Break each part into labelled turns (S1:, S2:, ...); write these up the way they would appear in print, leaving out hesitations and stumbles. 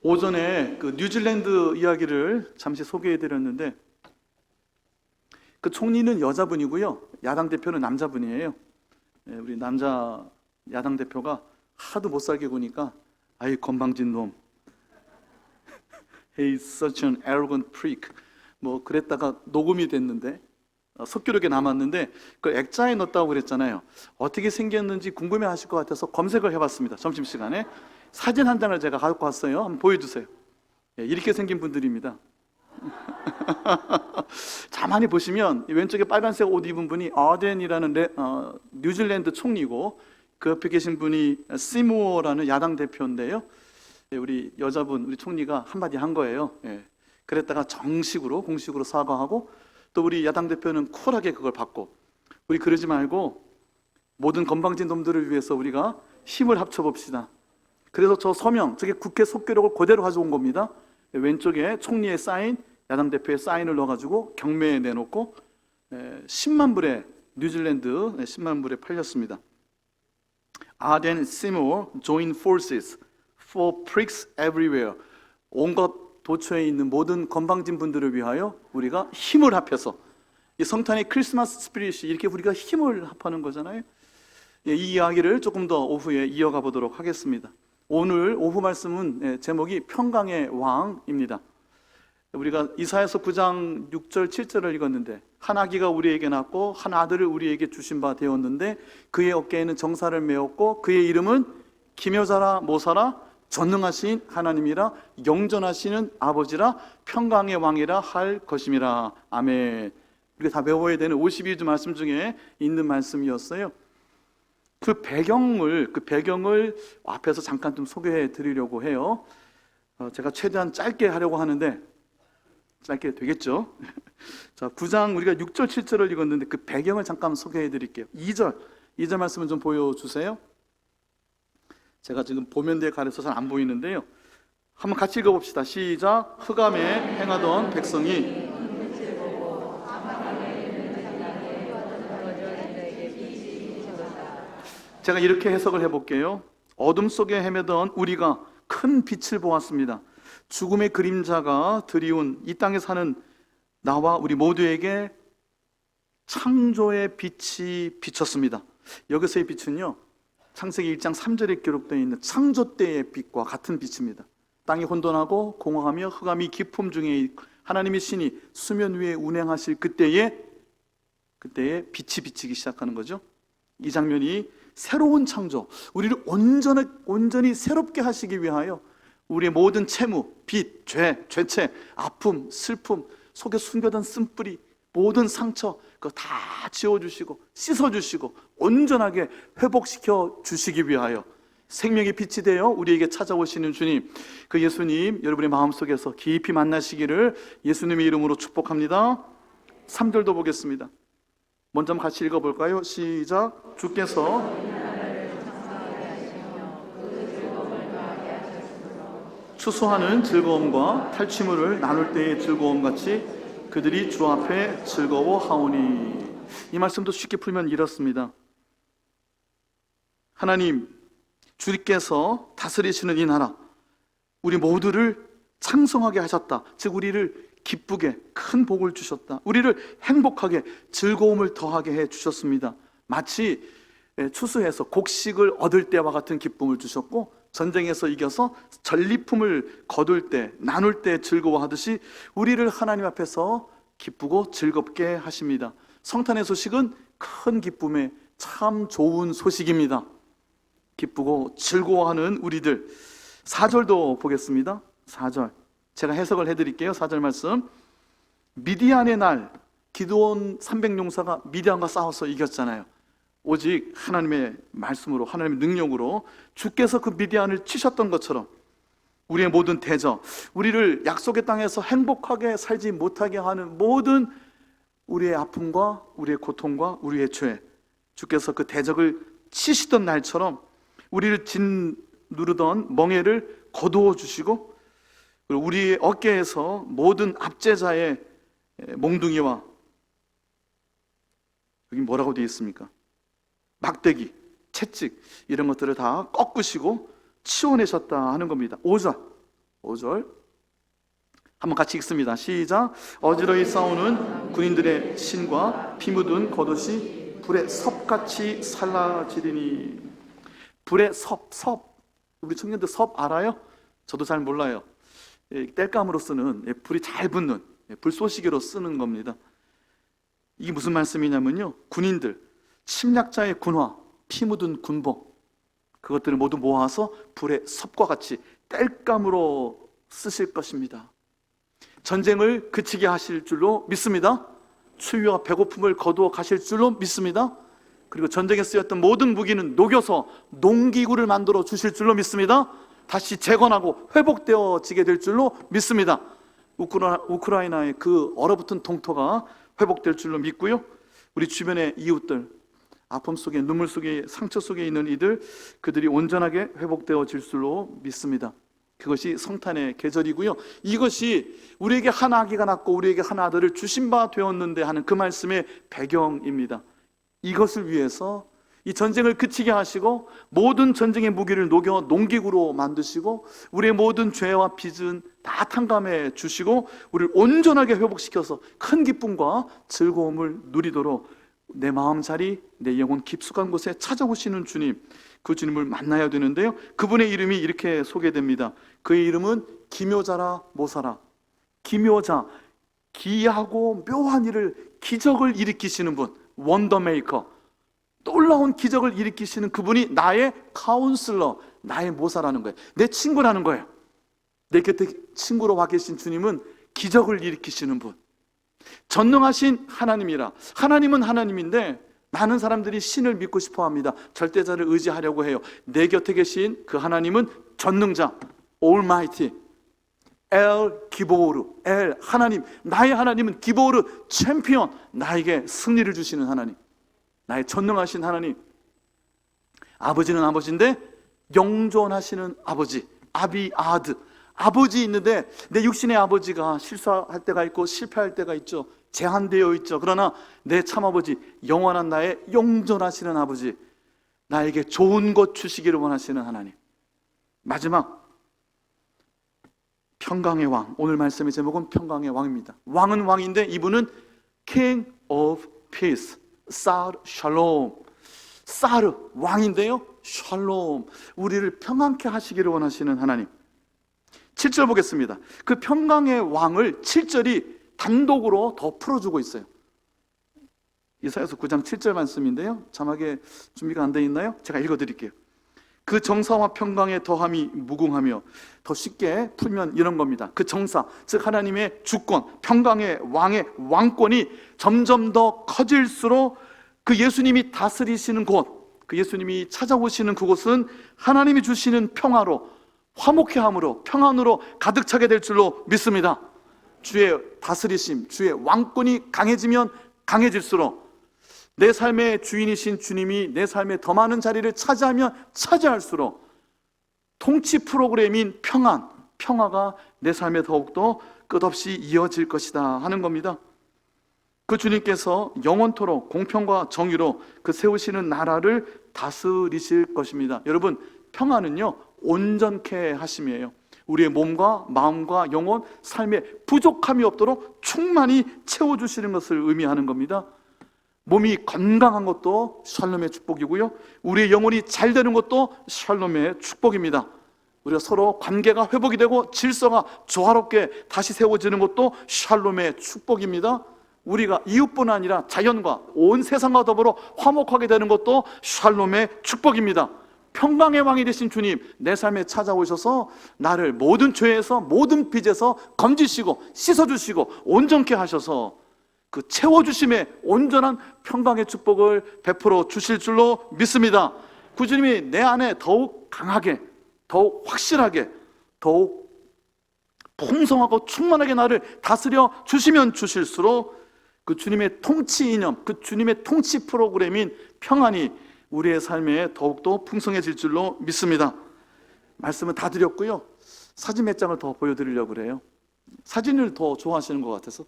S1: 오전에 그 뉴질랜드 이야기를 잠시 소개해 드렸는데, 그 총리는 여자분이고요, 야당 대표는 남자분이에요. 우리 남자 야당 대표가 하도 못 살게 구니까 아이 건방진 놈, He's such an arrogant prick, 뭐 그랬다가 녹음이 됐는데, 속기록에 남았는데, 그 액자에 넣었다고 그랬잖아요. 어떻게 생겼는지 궁금해 하실 것 같아서 검색을 해봤습니다. 점심시간에 사진 한 장을 제가 갖고 왔어요. 한번 보여주세요. 이렇게 생긴 분들입니다. 가만히 보시면 왼쪽에 빨간색 옷 입은 분이 아덴이라는 뉴질랜드 총리고, 그 옆에 계신 분이 시무어라는 야당 대표인데요. 우리 여자분, 우리 총리가 한마디 한 거예요. 그랬다가 정식으로, 공식으로 사과하고, 또 우리 야당 대표는 쿨하게 그걸 받고, 우리 그러지 말고 모든 건방진 놈들을 위해서 우리가 힘을 합쳐봅시다. 그래서 저 서명, 저게 국회 속기록을 그대로 가져온 겁니다. 왼쪽에 총리의 사인, 야당 대표의 사인을 넣어가지고 경매에 내놓고 10만 불에, 뉴질랜드 10만 불에 팔렸습니다. 아덴 시무어 join forces for pricks everywhere. 온갖 도처에 있는 모든 건방진 분들을 위하여 우리가 힘을 합해서, 이 성탄의 크리스마스 스피릿이 이렇게 우리가 힘을 합하는 거잖아요. 이 이야기를 조금 더 오후에 이어가 보도록 하겠습니다. 오늘 오후 말씀은 제목이 평강의 왕입니다. 우리가 이사야서 9장 6절 7절을 읽었는데, 한 아기가 우리에게 낳고 한 아들을 우리에게 주신 바 되었는데 그의 어깨에는 정사를 메었고 그의 이름은 기묘자라 모사라 전능하신 하나님이라 영전하시는 아버지라 평강의 왕이라 할 것임이라. 아멘. 우리가 다 배워야 되는 52주 말씀 중에 있는 말씀이었어요. 그 배경을 앞에서 잠깐 좀 소개해 드리려고 해요. 제가 최대한 짧게 하려고 하는데 짧게 되겠죠? 자, 9장 우리가 6절 7절을 읽었는데 그 배경을 잠깐 소개해 드릴게요. 2절 말씀을 좀 보여주세요. 제가 지금 보면대에 가려서 잘 안 보이는데요, 한번 같이 읽어봅시다. 시작. 흑암에 행하던 백성이 제가 이렇게 해석을 해볼게요. 어둠 속에 헤매던 우리가 큰 빛을 보았습니다. 죽음의 그림자가 드리운 이 땅에 사는 나와 우리 모두에게 창조의 빛이 비쳤습니다. 여기서의 빛은요, 창세기 1장 3절에 기록되어 있는 창조 때의 빛과 같은 빛입니다. 땅이 혼돈하고 공허하며 흑암이 깊음 중에 하나님의 신이 수면 위에 운행하실 그때에 빛이 비치기 시작하는 거죠. 이 장면이 새로운 창조, 우리를 온전히 새롭게 하시기 위하여 우리의 모든 채무, 빚, 죄체, 아픔, 슬픔, 속에 숨겨둔 쓴뿌리, 모든 상처 그거 다 지워주시고 씻어주시고 온전하게 회복시켜 주시기 위하여 생명의 빛이 되어 우리에게 찾아오시는 주님, 그 예수님 여러분의 마음속에서 깊이 만나시기를 예수님의 이름으로 축복합니다. 3절도 보겠습니다. 먼저 한번 같이 읽어볼까요? 시작. 주께서 추수하는 즐거움과 탈취물을 나눌 때의 즐거움같이 그들이 주 앞에 즐거워하오니. 이 말씀도 쉽게 풀면 이렇습니다. 하나님, 주께서 다스리시는 이 나라, 우리 모두를 창성하게 하셨다. 즉 우리를 기쁘게 큰 복을 주셨다. 우리를 행복하게 즐거움을 더하게 해 주셨습니다. 마치 추수해서 곡식을 얻을 때와 같은 기쁨을 주셨고, 전쟁에서 이겨서 전리품을 거둘 때, 나눌 때 즐거워하듯이 우리를 하나님 앞에서 기쁘고 즐겁게 하십니다. 성탄의 소식은 큰 기쁨의 참 좋은 소식입니다. 기쁘고 즐거워하는 우리들. 4절도 보겠습니다. 4절 제가 해석을 해드릴게요. 4절 말씀. 미디안의 날, 기드온 300용사가 미디안과 싸워서 이겼잖아요. 오직 하나님의 말씀으로, 하나님의 능력으로 주께서 그 미디안을 치셨던 것처럼 우리의 모든 대적, 우리를 약속의 땅에서 행복하게 살지 못하게 하는 모든 우리의 아픔과 우리의 고통과 우리의 죄, 주께서 그 대적을 치시던 날처럼 우리를 짓누르던 멍에를 거두어 주시고, 그리고 우리의 어깨에서 모든 압제자의 몽둥이와, 여기 뭐라고 되어 있습니까? 막대기, 채찍, 이런 것들을 다 꺾으시고 치워내셨다 하는 겁니다. 5절 5절 한번 같이 읽습니다. 시작. 어지러이 싸우는 군인들의 신과 피 묻은 겉옷이 불의 섭같이 살라지리니. 불의 섭. 우리 청년들 섭 알아요? 저도 잘 몰라요. 땔감으로 쓰는, 불이 잘 붙는 불쏘시개로 쓰는 겁니다. 이게 무슨 말씀이냐면요, 군인들, 침략자의 군화, 피 묻은 군복, 그것들을 모두 모아서 불의 섭과 같이 땔감으로 쓰실 것입니다. 전쟁을 그치게 하실 줄로 믿습니다. 추위와 배고픔을 거두어 가실 줄로 믿습니다. 그리고 전쟁에 쓰였던 모든 무기는 녹여서 농기구를 만들어 주실 줄로 믿습니다. 다시 재건하고 회복되어지게 될 줄로 믿습니다. 우크라이나의 그 얼어붙은 동토가 회복될 줄로 믿고요, 우리 주변의 이웃들, 아픔 속에, 눈물 속에, 상처 속에 있는 이들, 그들이 온전하게 회복되어질 줄로 믿습니다. 그것이 성탄의 계절이고요, 이것이 우리에게 한 아기가 낳고 우리에게 한 아들을 주신 바 되었는데 하는 그 말씀의 배경입니다. 이것을 위해서 이 전쟁을 그치게 하시고 모든 전쟁의 무기를 녹여 농기구로 만드시고 우리의 모든 죄와 빚은 다 탕감해 주시고 우리를 온전하게 회복시켜서 큰 기쁨과 즐거움을 누리도록 내 마음자리, 내 영혼 깊숙한 곳에 찾아오시는 주님, 그 주님을 만나야 되는데요, 그분의 이름이 이렇게 소개됩니다. 그의 이름은 기묘자라 모사라. 기묘자, 기이하고 묘한 일을, 기적을 일으키시는 분, 원더메이커, 놀라운 기적을 일으키시는 그분이 나의 카운슬러, 나의 모사라는 거예요. 내 친구라는 거예요. 내 곁에 친구로 와 계신 주님은 기적을 일으키시는 분, 전능하신 하나님이라. 하나님은 하나님인데 많은 사람들이 신을 믿고 싶어합니다. 절대자를 의지하려고 해요. 내 곁에 계신 그 하나님은 전능자, Almighty, 엘 기보르, 엘 하나님, 나의 하나님은 기보르, 챔피언, 나에게 승리를 주시는 하나님, 나의 전능하신 하나님. 아버지는 아버지인데 영존하시는 아버지, 아비아드, 아버지 있는데 내 육신의 아버지가 실수할 때가 있고 실패할 때가 있죠. 제한되어 있죠. 그러나 내 참아버지, 영원한 나의 영존하시는 아버지, 나에게 좋은 것 주시기를 원하시는 하나님. 마지막, 평강의 왕. 오늘 말씀의 제목은 평강의 왕입니다. 왕은 왕인데 이분은 King of Peace, 사르 샬롬. 사르 왕인데요, 샬롬, 우리를 평안케 하시기를 원하시는 하나님. 7절 보겠습니다. 그 평강의 왕을 7절이 단독으로 더 풀어주고 있어요. 이사야서 9장 7절 말씀인데요, 자막에 준비가 안 돼 있나요? 제가 읽어드릴게요. 그 정사와 평강의 더함이 무궁하며, 더 쉽게 풀면 이런 겁니다. 그 정사, 즉 하나님의 주권, 평강의 왕의 왕권이 점점 더 커질수록 그 예수님이 다스리시는 곳, 그 예수님이 찾아오시는 그곳은 하나님이 주시는 평화로, 화목해함으로, 평안으로 가득 차게 될 줄로 믿습니다. 주의 다스리심, 주의 왕권이 강해지면 강해질수록, 내 삶의 주인이신 주님이 내 삶에 더 많은 자리를 차지하면 차지할수록 통치 프로그램인 평안, 평화가 내 삶에 더욱더 끝없이 이어질 것이다 하는 겁니다. 그 주님께서 영원토록 공평과 정의로 그 세우시는 나라를 다스리실 것입니다. 여러분, 평안은요, 온전케 하심이에요. 우리의 몸과 마음과 영혼, 삶에 부족함이 없도록 충만히 채워주시는 것을 의미하는 겁니다. 몸이 건강한 것도 샬롬의 축복이고요, 우리의 영혼이 잘 되는 것도 샬롬의 축복입니다. 우리가 서로 관계가 회복이 되고 질서가 조화롭게 다시 세워지는 것도 샬롬의 축복입니다. 우리가 이웃뿐 아니라 자연과 온 세상과 더불어 화목하게 되는 것도 샬롬의 축복입니다. 평강의 왕이 되신 주님, 내 삶에 찾아오셔서 나를 모든 죄에서, 모든 빚에서 건지시고 씻어주시고 온전케 하셔서 그 채워주심의 온전한 평강의 축복을 베풀어 주실 줄로 믿습니다. 그 주님이 내 안에 더욱 강하게, 더욱 확실하게, 더욱 풍성하고 충만하게 나를 다스려 주시면 주실수록 그 주님의 통치 이념, 그 주님의 통치 프로그램인 평안이 우리의 삶에 더욱더 풍성해질 줄로 믿습니다. 말씀은 다 드렸고요, 사진 몇 장을 더 보여드리려고 그래요. 사진을 더 좋아하시는 것 같아서.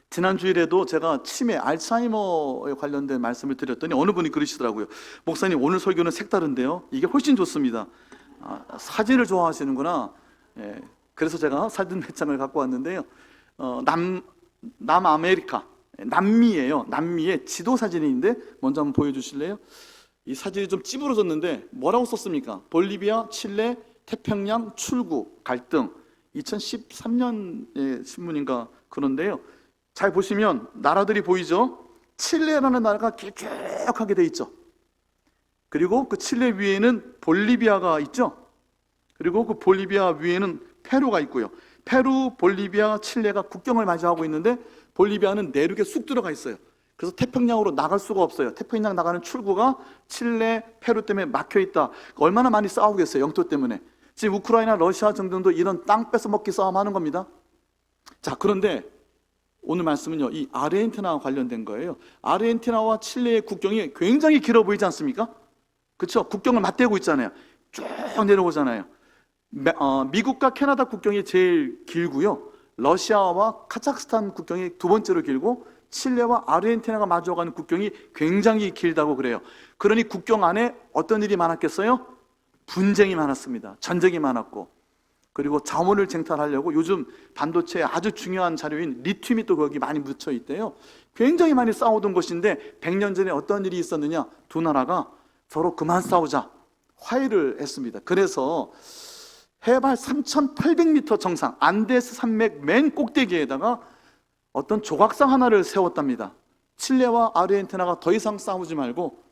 S1: 지난 주일에도 제가 치매, 알츠하이머에 관련된 말씀을 드렸더니 어느 분이 그러시더라고요. 목사님, 오늘 설교는 색다른데요, 이게 훨씬 좋습니다. 사진을 좋아하시는구나. 예, 그래서 제가 사진 몇 장을 갖고 왔는데요. 남아메리카, 남미예요. 남미의 지도 사진인데 먼저 한번 보여주실래요? 이 사진이 좀 찌부러졌는데 뭐라고 썼습니까? 볼리비아, 칠레, 태평양 출구 갈등. 2013년의 신문인가 그런데요. 잘 보시면 나라들이 보이죠? 칠레라는 나라가 길쭉하게 돼 있죠. 그리고 그 칠레 위에는 볼리비아가 있죠. 그리고 그 볼리비아 위에는 페루가 있고요. 페루, 볼리비아, 칠레가 국경을 마주하고 있는데 볼리비아는 내륙에 쑥 들어가 있어요. 그래서 태평양으로 나갈 수가 없어요. 태평양 나가는 출구가 칠레, 페루 때문에 막혀 있다. 얼마나 많이 싸우겠어요, 영토 때문에. 지금 우크라이나, 러시아 등등도 이런 땅 뺏어먹기 싸움하는 겁니다. 자, 그런데 오늘 말씀은요, 이 아르헨티나와 관련된 거예요. 아르헨티나와 칠레의 국경이 굉장히 길어 보이지 않습니까? 그렇죠? 국경을 맞대고 있잖아요. 쭉 내려오잖아요. 미국과 캐나다 국경이 제일 길고요. 러시아와 카자흐스탄 국경이 두 번째로 길고 칠레와 아르헨티나가 마주하는 국경이 굉장히 길다고 그래요. 그러니 국경 안에 어떤 일이 많았겠어요? 분쟁이 많았습니다. 전쟁이 많았고, 그리고 자원을 쟁탈하려고 요즘 반도체의 아주 중요한 자료인 리튬이 또 거기 많이 묻혀 있대요. 굉장히 많이 싸우던 것인데 100년 전에 어떤 일이 있었느냐? 두 나라가 서로 그만 싸우자 화해를 했습니다. 그래서 해발 3,800m 정상 안데스 산맥 맨 꼭대기에다가 어떤 조각상 하나를 세웠답니다. 칠레와 아르헨티나가 더 이상 싸우지 말고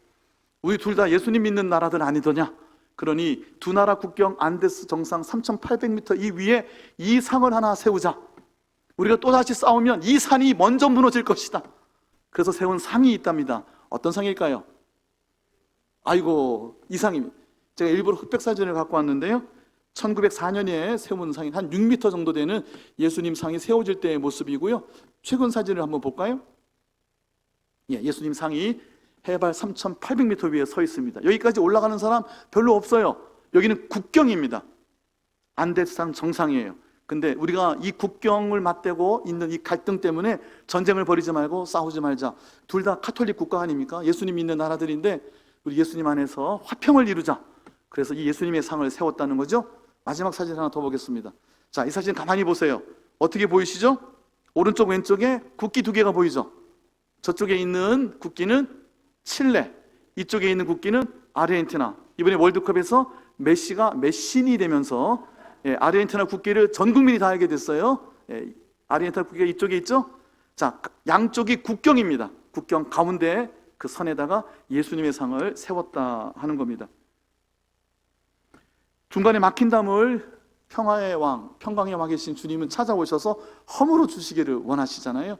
S1: 우리 둘 다 예수님 믿는 나라들 아니더냐? 그러니 두 나라 국경 안데스 정상 3,800m 이 위에 이 상을 하나 세우자. 우리가 또다시 싸우면 이 산이 먼저 무너질 것이다. 그래서 세운 상이 있답니다. 어떤 상일까요? 아이고, 이 상입니다. 제가 일부러 흑백 사진을 갖고 왔는데요. 1904년에 세운 상이 한 6m 정도 되는 예수님 상이 세워질 때의 모습이고요. 최근 사진을 한번 볼까요? 예, 예수님 상이 해발 3,800m 위에 서 있습니다. 여기까지 올라가는 사람 별로 없어요. 여기는 국경입니다. 안데스산 정상이에요. 근데 우리가 이 국경을 맞대고 있는 이 갈등 때문에 전쟁을 벌이지 말고 싸우지 말자. 둘 다 카톨릭 국가 아닙니까? 예수님 믿는 나라들인데 우리 예수님 안에서 화평을 이루자. 그래서 이 예수님의 상을 세웠다는 거죠. 마지막 사진 하나 더 보겠습니다. 자, 이 사진 가만히 보세요. 어떻게 보이시죠? 오른쪽 왼쪽에 국기 두 개가 보이죠? 저쪽에 있는 국기는 칠레, 이쪽에 있는 국기는 아르헨티나. 이번에 월드컵에서 메시가 메신이 되면서 아르헨티나 국기를 전 국민이 다 알게 됐어요. 아르헨티나 국기가 이쪽에 있죠? 자, 양쪽이 국경입니다. 국경 가운데 그 선에다가 예수님의 상을 세웠다 하는 겁니다. 중간에 막힌 담을 평화의 왕, 평강의 왕이신 주님은 찾아오셔서 허물어 주시기를 원하시잖아요.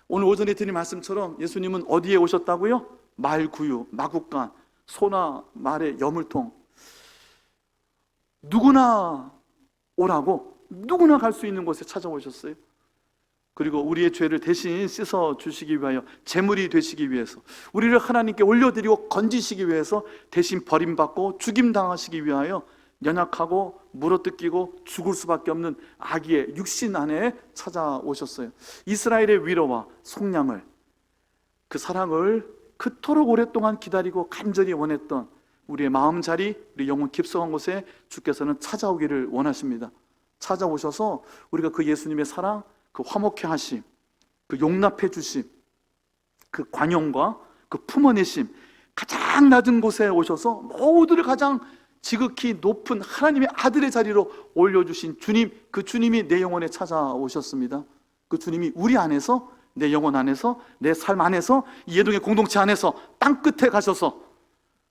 S1: 오늘 오전에 드린 말씀처럼 예수님은 어디에 오셨다고요? 말구유, 마국간, 소나 말의 여물통. 누구나 오라고, 누구나 갈 수 있는 곳에 찾아오셨어요. 그리고 우리의 죄를 대신 씻어 주시기 위하여, 제물이 되시기 위해서, 우리를 하나님께 올려드리고 건지시기 위해서 대신 버림받고 죽임당하시기 위하여 연약하고 물어뜯기고 죽을 수밖에 없는 아기의 육신 안에 찾아오셨어요. 이스라엘의 위로와 속량을, 그 사랑을 그토록 오랫동안 기다리고 간절히 원했던 우리의 마음자리, 우리 영혼 깊숙한 곳에 주께서는 찾아오기를 원하십니다. 찾아오셔서 우리가 그 예수님의 사랑, 그 화목해 하심, 그 용납해 주심, 그 관용과 그 품어내심, 가장 낮은 곳에 오셔서 모두를 가장 지극히 높은 하나님의 아들의 자리로 올려주신 주님, 그 주님이 내 영혼에 찾아오셨습니다. 그 주님이 우리 안에서, 내 영혼 안에서, 내 삶 안에서, 이 예동의 공동체 안에서 땅끝에 가셔서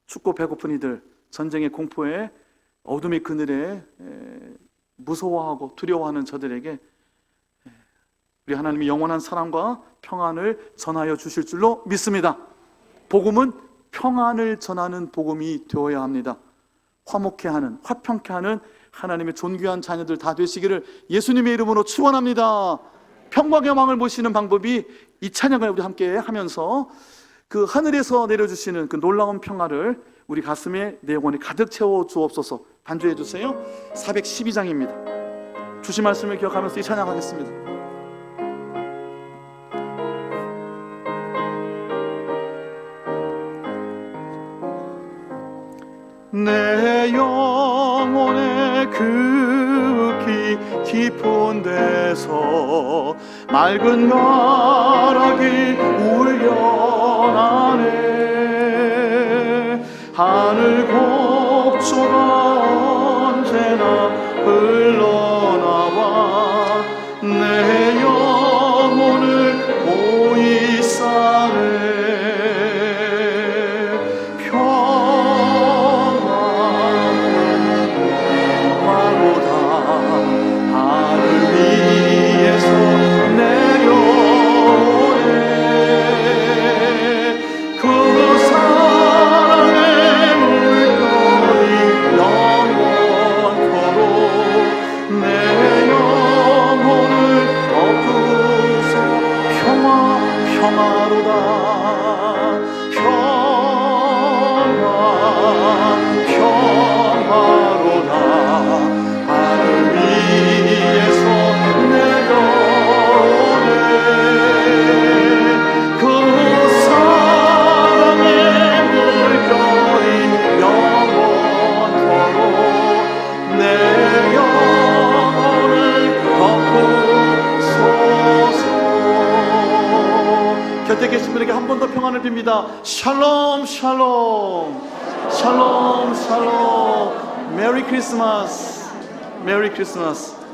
S1: 춥고 배고픈 이들, 전쟁의 공포에, 어둠의 그늘에 무서워하고 두려워하는 저들에게 우리 하나님이 영원한 사랑과 평안을 전하여 주실 줄로 믿습니다. 복음은 평안을 전하는 복음이 되어야 합니다. 화목해 하는, 화평케 하는 하나님의 존귀한 자녀들 다 되시기를 예수님의 이름으로 축원합니다. 평강의 왕을 모시는 방법이 이 찬양을 우리 함께 하면서 그 하늘에서 내려주시는 그 놀라운 평화를 우리 가슴에, 내 영혼에 가득 채워 주옵소서. 반주해 주세요. 412장입니다. 주신 말씀을 기억하면서 이 찬양하겠습니다. 내 영혼아 그 깊은 데서 맑은 가락이 울려나네. 하늘 곡조가 언제나 흘러나와 내 영혼을 보이 싸네. 평화로다 하늘 위에서 내려오네. 그 사랑의 물결이 영원토록 내 영혼을 덮으소. 평화로다 평화로다 하늘 위에서 내려오네. 그 사랑의 물결이 영원토록 내 영혼을 덮으소서. 곁에 계신 분에게 한 번 더 평안을 빕니다. 샬롬 샬롬 샬롬 샬롬. 메리 크리스마스 메리 크리스마스.